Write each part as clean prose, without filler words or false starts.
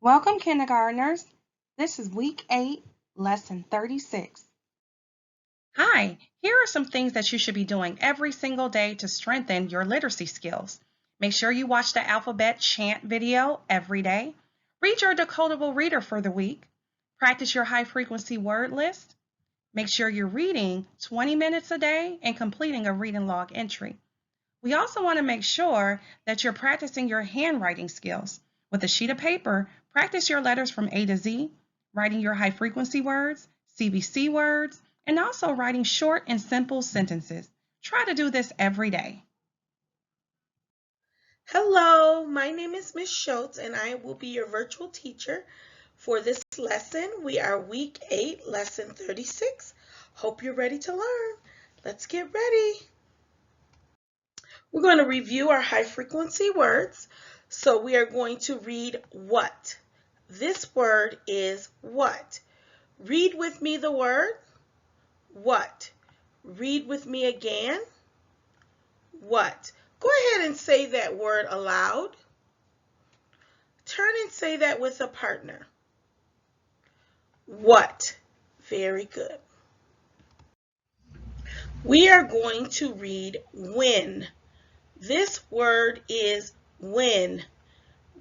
Welcome, kindergartners. This is week 8, lesson 36. Hi, here are some things that you should be doing every single day to strengthen your literacy skills. Make sure you watch the alphabet chant video every day. Read your decodable reader for the week. Practice your high frequency word list. Make sure you're reading 20 minutes a day and completing a reading log entry. We also want to make sure that you're practicing your handwriting skills. With a sheet of paper, practice your letters from A to Z, writing your high frequency words, CBC words, and also writing short and simple sentences. Try to do this every day. Hello, my name is Ms. Schultz and I will be your virtual teacher for this lesson. We are week 8, lesson 36. Hope you're ready to learn. Let's get ready. We're going to review our high frequency words. So we are going to read what. This word is what. Read with me the word what. Read with me again what. Go ahead and say that word aloud. Turn and say that with a partner. What? Very good. We are going to read when. This word is when.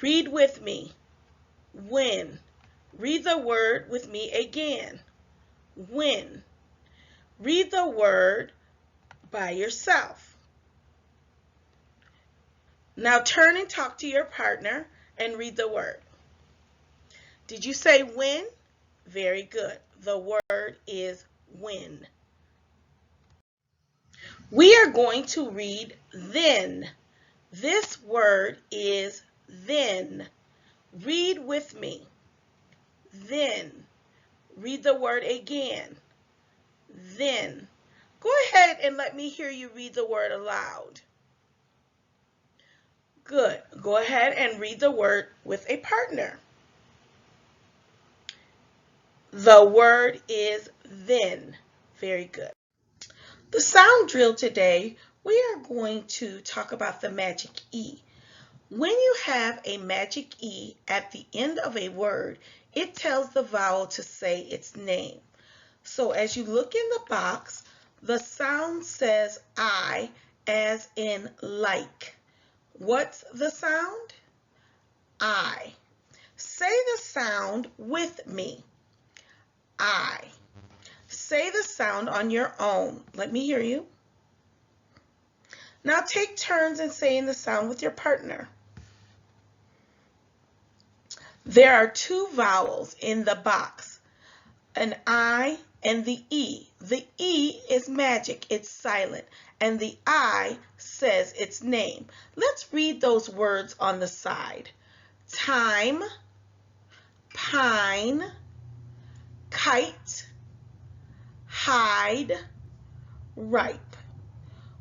Read with me. When. Read the word with me again. When. Read the word by yourself. Now turn and talk to your partner and read the word. Did you say when? Very good. The word is when. We are going to read then. This word is then. Read with me. Then. Read the word again. Then. Go ahead and let me hear you read the word aloud. Good. Go ahead and read the word with a partner. The word is then. Very good. The sound drill today, we are going to talk about the magic E. When you have a magic E at the end of a word, it tells the vowel to say its name. So as you look in the box, the sound says I, as in like. What's the sound? I. Say the sound with me. I. Say the sound on your own. Let me hear you. Now take turns in saying the sound with your partner. There are two vowels in the box, an I and the E. The E is magic, it's silent, and the I says its name. Let's read those words on the side. Time, pine, kite, hide, ripe.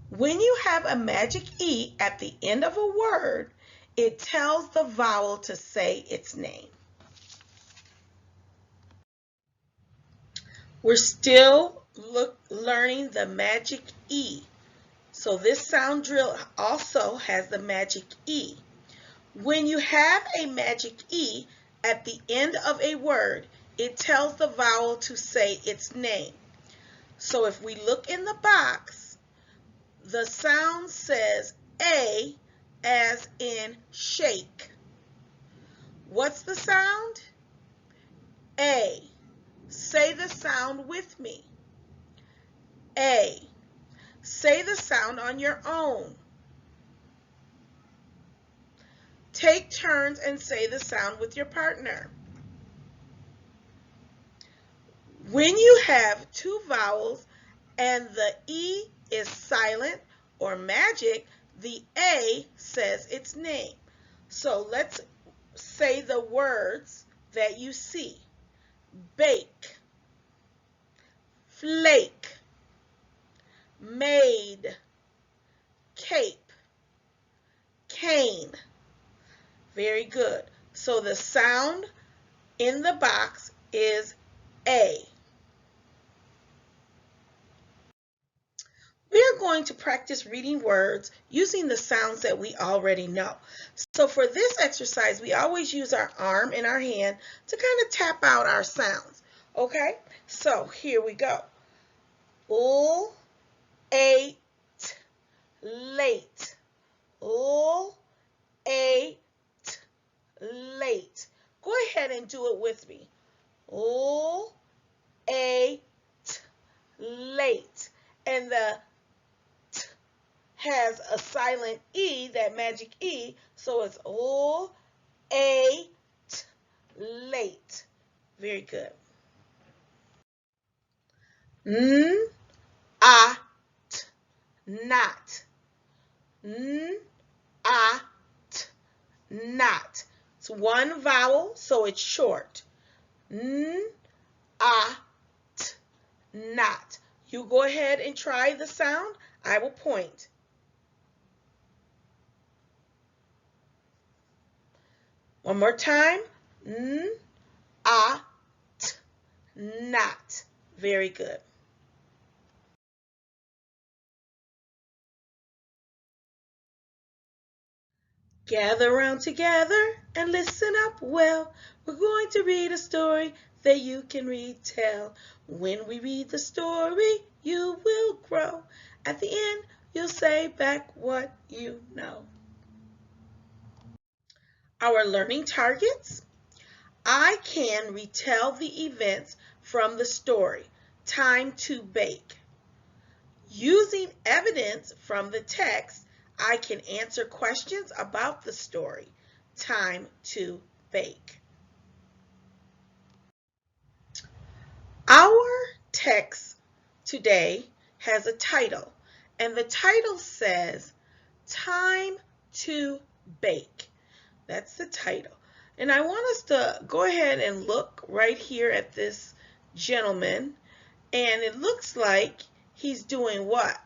When you have a magic E at the end of a word, it tells the vowel to say its name. We're still learning the magic E. So this sound drill also has the magic E. When you have a magic E at the end of a word, it tells the vowel to say its name. So if we look in the box, the sound says A as in shake. What's the sound? A. Say the sound with me. A. Say the sound on your own. Take turns and say the sound with your partner. When you have two vowels and the E is silent or magic, the A says its name. So let's say the words that you see. Bake, flake, made, cape, cane. Very good. So the sound in the box is A. We are going to practice reading words using the sounds that we already know. So for this exercise, we always use our arm and our hand to kind of tap out our sounds. Okay, so here we go. Late, late. Late, late. Go ahead and do it with me. Late, late. And the t has a silent E, that magic E, so it's late, late. Very good. Not, not. Not. It's one vowel, so it's short. Not. You go ahead and try the sound. I will point. One more time. Not. Very good. Gather around together and listen up well. We're going to read a story that you can retell. When we read the story, you will grow. At the end, you'll say back what you know. Our learning targets. I can retell the events from the story. Time to bake. Using evidence from the text, I can answer questions about the story. Time to bake. Our text today has a title, and the title says, Time to Bake. That's the title. And I want us to go ahead and look right here at this gentleman, and it looks like he's doing what?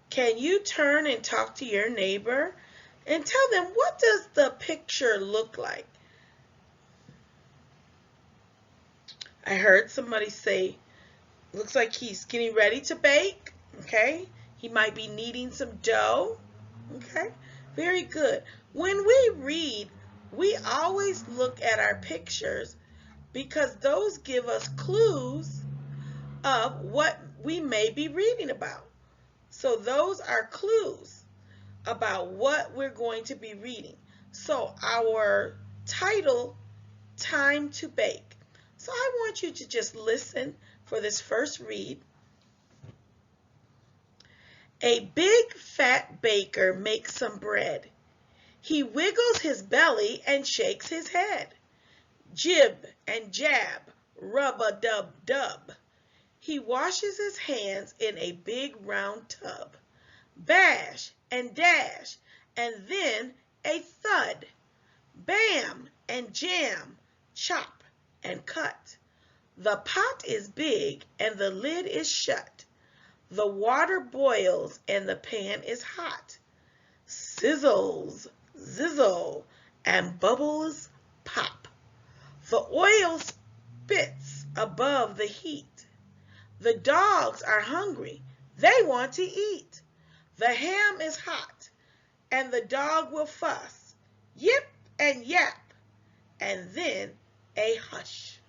Can you turn and talk to your neighbor and tell them, what does the picture look like? I heard somebody say, looks like he's getting ready to bake. Okay, he might be kneading some dough. Okay, very good. When we read, we always look at our pictures because those give us clues of what we may be reading about. So those are clues about what we're going to be reading. So our title, Time to Bake. So I want you to just listen for this first read. A big fat baker makes some bread. He wiggles his belly and shakes his head. Jib and jab, rub-a-dub-dub. He washes his hands in a big round tub. Bash and dash, and then a thud. Bam and jam, chop and cut. The pot is big and the lid is shut. The water boils and the pan is hot. Sizzles, zizzle, and bubbles pop. The oil spits above the heat. The dogs are hungry. They want to eat. The ham is hot, and the dog will fuss. Yip and yap, and then a hush.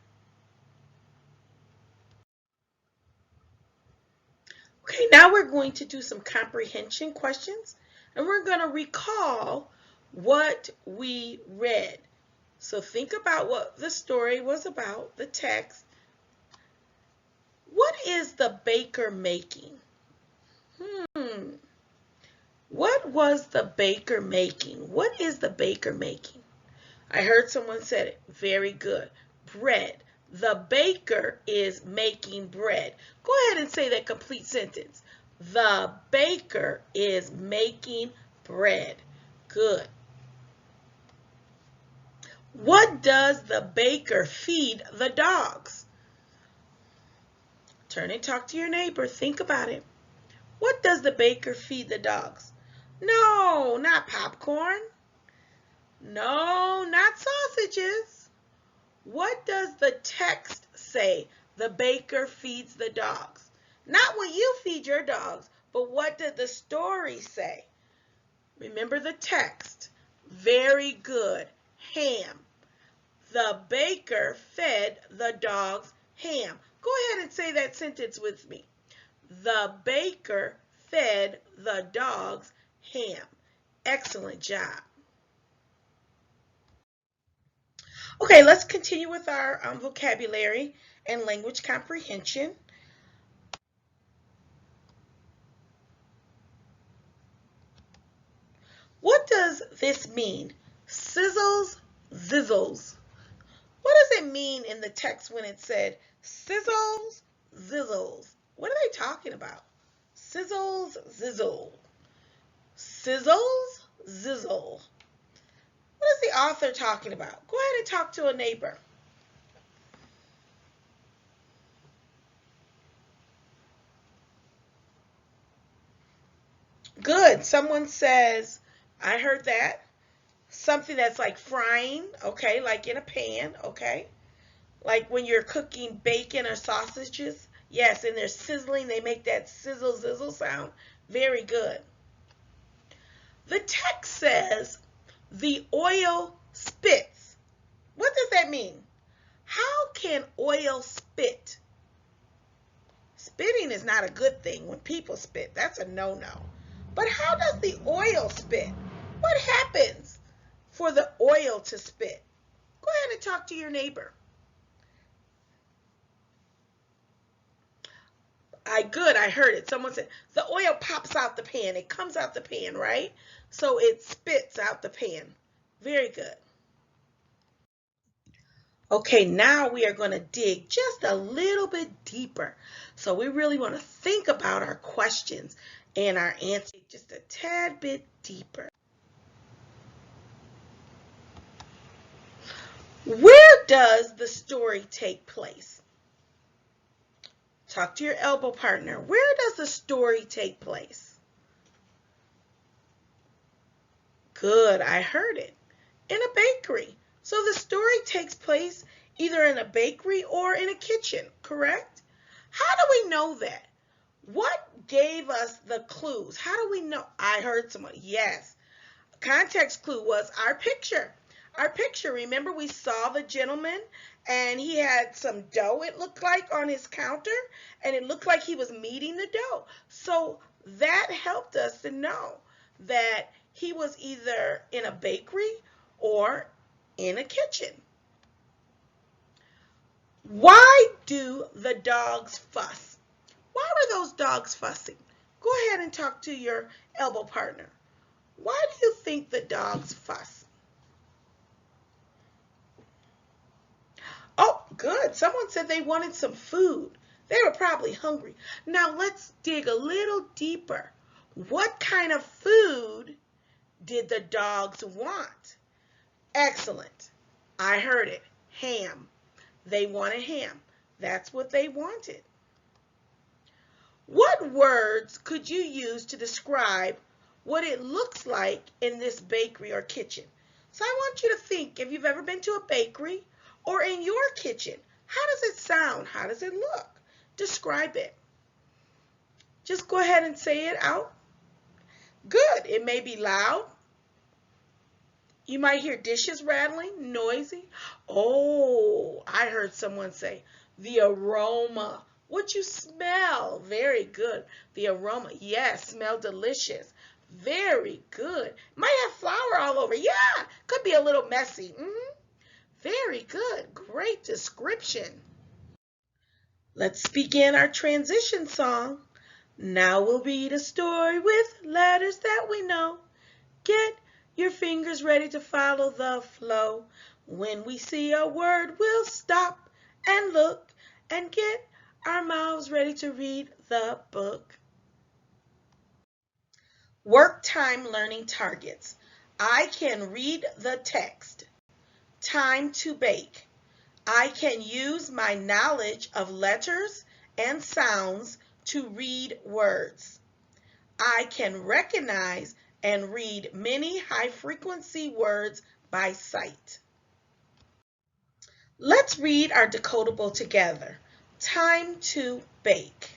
Okay, now we're going to do some comprehension questions, and we're going to recall what we read. So think about what the story was about, the text. What is the baker making? What was the baker making? What is the baker making? I heard someone said it. Very good. Bread. The baker is making bread. Go ahead and say that complete sentence. The baker is making bread. Good. What does the baker feed the dogs? Turn and talk to your neighbor. Think about it. What does the baker feed the dogs? No, not popcorn. No, not sausages. What does the text say the baker feeds the dogs? Not what you feed your dogs, But what did the story say? Remember the text. Very good. Ham. The baker fed the dogs ham. Go ahead and say that sentence with me. The baker fed the dogs ham. Excellent job. Okay, let's continue with our vocabulary and language comprehension. What does this mean? Sizzles, zizzles. What does it mean in the text when it said sizzles, zizzles? What are they talking about? Sizzles, zizzle. Sizzles, zizzle. What is the author talking about? Go ahead and talk to a neighbor. Good. Someone says, I heard that. Something that's like frying, okay, like in a pan, okay. Like when you're cooking bacon or sausages. Yes, and they're sizzling. They make that sizzle, zizzle sound. Very good. The text says, the oil spits. What does that mean? How can oil spit? Spitting is not a good thing. When people spit, that's a no-no. But how does the oil spit? What happens for the oil to spit? Go ahead and talk to your neighbor. I heard it. Someone said the oil pops out the pan. It comes out the pan, right? So it spits out the pan. Very good. Okay, now we are going to dig just a little bit deeper. So we really want to think about our questions and our answers just a tad bit deeper. Where does the story take place? Talk to your elbow partner. Where does the story take place? Good, I heard it. In a bakery. So the story takes place either in a bakery or in a kitchen, correct? How do we know that? What gave us the clues? How do we know? I heard someone. Yes. Context clue was our picture. Our picture, remember we saw the gentleman and he had some dough, it looked like, on his counter, and it looked like he was kneading the dough. So that helped us to know that he was either in a bakery or in a kitchen. Why do the dogs fuss? Why were those dogs fussing? Go ahead and talk to your elbow partner. Why do you think the dogs fuss? Oh, good. Someone said they wanted some food. They were probably hungry. Now let's dig a little deeper. What kind of food did the dogs want? Excellent. I heard it. Ham. They wanted ham. That's what they wanted. What words could you use to describe what it looks like in this bakery or kitchen? So I want you to think if you've ever been to a bakery or in your kitchen. How does it sound? How does it look? Describe it. Just go ahead and say it out. Good. It may be loud. You might hear dishes rattling, noisy. Oh, I heard someone say, the aroma. What you smell? Very good. The aroma. Yes, smell delicious. Very good. Might have flour all over. Yeah, could be a little messy. Very good. Great description. Let's begin our transition song. Now we'll read a story with letters that we know. Get your fingers ready to follow the flow. When we see a word, we'll stop and look and get our mouths ready to read the book. Work time learning targets. I can read the text. Time to bake. I can use my knowledge of letters and sounds to read words. I can recognize and read many high-frequency words by sight. Let's read our decodable together. Time to bake.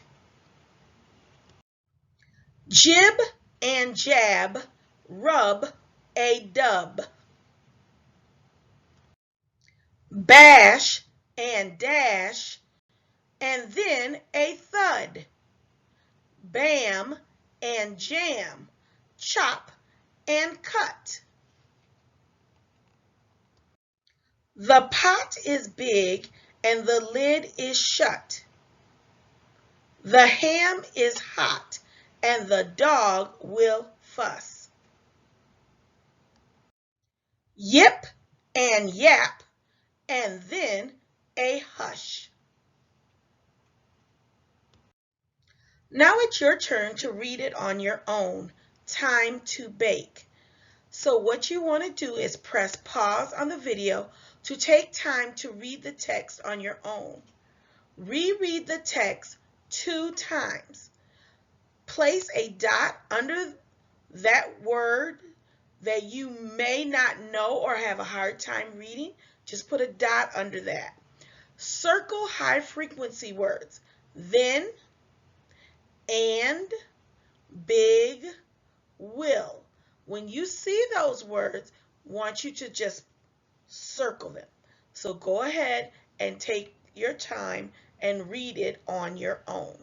Jib and jab, rub a dub. Bash and dash, and then a thud. Bam and jam, chop and cut. The pot is big and the lid is shut. The ham is hot and the dog will fuss. Yip and yap, and then a hush. Now it's your turn to read it on your own. Time to bake. So what you want to do is press pause on the video to take time to read the text on your own. Reread the text 2 times. Place a dot under that word that you may not know or have a hard time reading. Just put a dot under that. Circle high frequency words. Then, and, big, will. When you see those words, I want you to just circle them. So go ahead and take your time and read it on your own.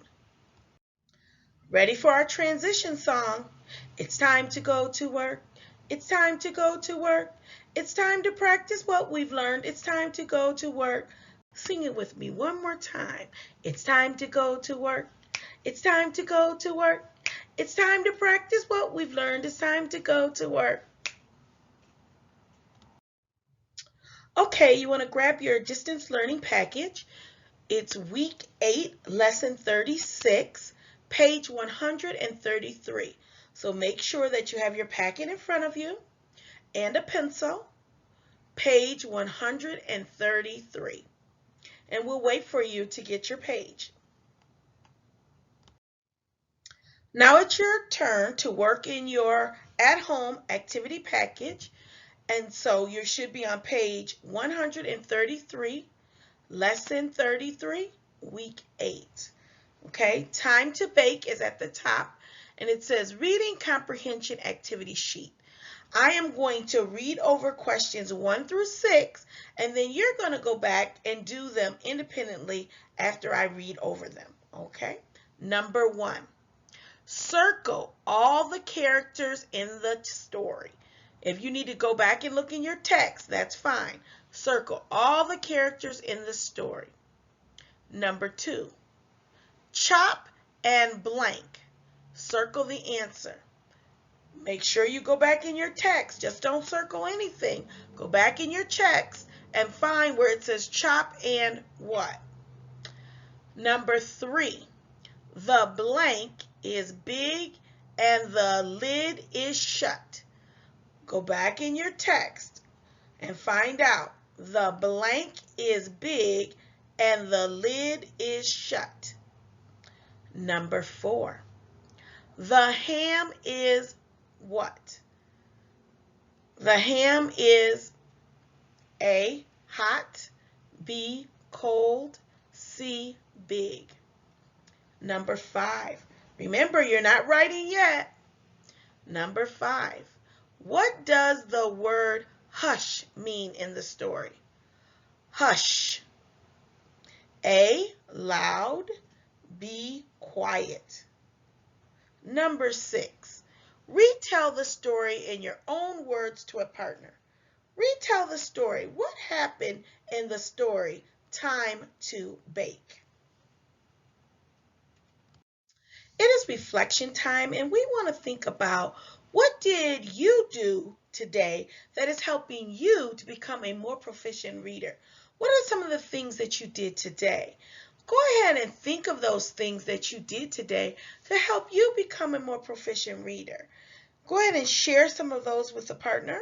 Ready for our transition song? It's time to go to work. It's time to go to work. It's time to practice what we've learned. It's time to go to work. Sing it with me one more time. It's time to go to work. It's time to go to work. It's time to practice what we've learned. It's time to go to work. Okay, you want to grab your distance learning package. It's week 8, lesson 36, page 133. So make sure that you have your packet in front of you and a pencil, page 133. And we'll wait for you to get your page. Now it's your turn to work in your at-home activity package. And so you should be on page 133, lesson 33, week 8. Okay, time to bake is at the top, and it says reading comprehension activity sheet. I am going to read over questions 1 through 6, and then you're going to go back and do them independently after I read over them. Okay, number 1. Circle all the characters in the story. If you need to go back and look in your text, that's fine. Circle all the characters in the story. Number 2, chop and blank. Circle the answer. Make sure you go back in your text. Just don't circle anything. Go back in your text and find where it says chop and what. Number 3, the blank is big and the lid is shut. Go back in your text and find out the blank is big and the lid is shut. Number 4, the ham is what? The ham is A, hot, B, cold, C, big. Number 5, remember you're not writing yet. Number 5, what does the word hush mean in the story? Hush. A, loud, B, quiet. Number 6, retell the story in your own words to a partner. Retell the story. What happened in the story, Time to Bake? It is reflection time, and we want to think about what did you do today that is helping you to become a more proficient reader? What are some of the things that you did today? Go ahead and think of those things that you did today to help you become a more proficient reader. Go ahead and share some of those with a partner.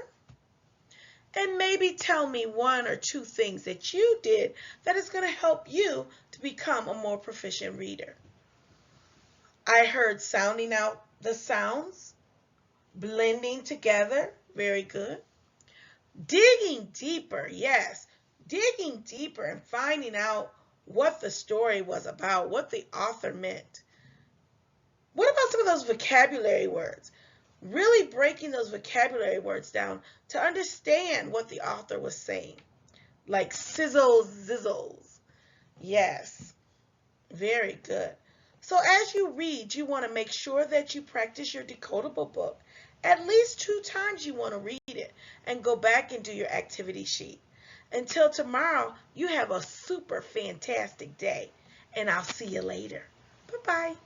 And maybe tell me 1 or 2 things that you did that is going to help you to become a more proficient reader. I heard sounding out the sounds, blending together, very good. Digging deeper, yes, digging deeper and finding out what the story was about, what the author meant. What about some of those vocabulary words? Really breaking those vocabulary words down to understand what the author was saying. Like sizzles, zizzles. Yes, very good. So as you read, you want to make sure that you practice your Decodable book. At least 2 times you want to read it and go back and do your activity sheet. Until tomorrow, you have a super fantastic day, and I'll see you later. Bye-bye.